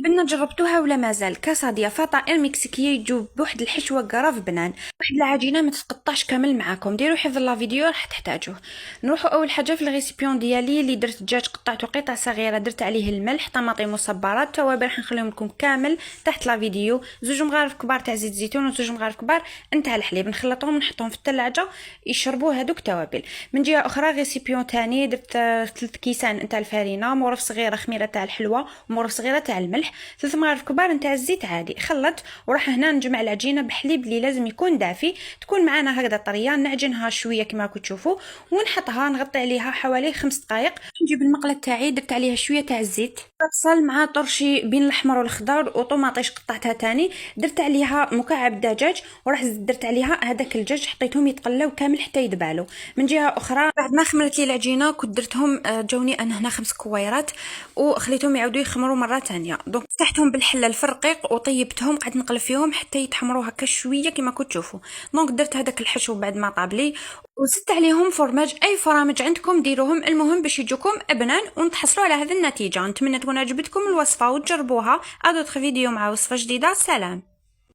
البنه جربتوها ولا مازال؟ كاساديا فطائر مكسيكيه يجوا بواحد الحشوه قراف بنان، واحد العجينه ما تتقطعش كامل معاكم. ديروا حفظ لا فيديو راح تحتاجوه. نروحوا اول حاجه في الريسيبيون ديالي اللي درت الدجاج قطعته قطع صغيره، درت عليه الملح طماطم وصبارات التوابل راح نخليهم لكم كامل تحت لا فيديو. زوج مغارف كبار تاع زيت زيتون وزوج مغارف كبار نتاع الحليب، نخلطهم ونحطهم في الثلاجه يشربوا هذوك التوابل. من جهه اخرى ريسيبيون ثاني درت 3 كيسان نتاع الفرينه، مغرف صغيره خميره تاع الحلوه ومغرف صغيره تاع الملح، 3 مغارف كبار نتاع الزيت عادي. خلط وراح هنا نجمع العجينه بحليب اللي لازم يكون دافي، تكون معنا هكذا طريه، نعجنها شويه كما راكم تشوفوا ونحطها نغطي عليها حوالي 5 دقائق. نجيب المقله تاعي درت عليها شويه تاع الزيت، بصل مع طرشي بين الاحمر والخضر وطوماطيش قطعتها تاني، درت عليها مكعب دجاج وراح درت عليها هذاك الدجاج حطيتهم يتقلاو كامل حتى يدبالوا. من جهه اخرى بعد ما خمرت لي العجينه كنت درتهم جاوني انا هنا 5 كويرات وخليتهم يعاودوا يخمروا مره ثانيه. دونك فتحتهم بالحله الفرقيق وطيبتهم، قعدت نقلب فيهم حتى يتحمروا هكا شويه كما كنت تشوفوا. دونك درت هذاك الحشو بعد ما طاب لي وزدت عليهم فرماج، اي فرامج عندكم ديروهم، المهم باش يجوكم ابنان ونتحصلوا على هذه النتيجه. نتمنى تكون عجبتكم الوصفه وتجربوها. ادوتر فيديو مع وصفه جديده. سلام.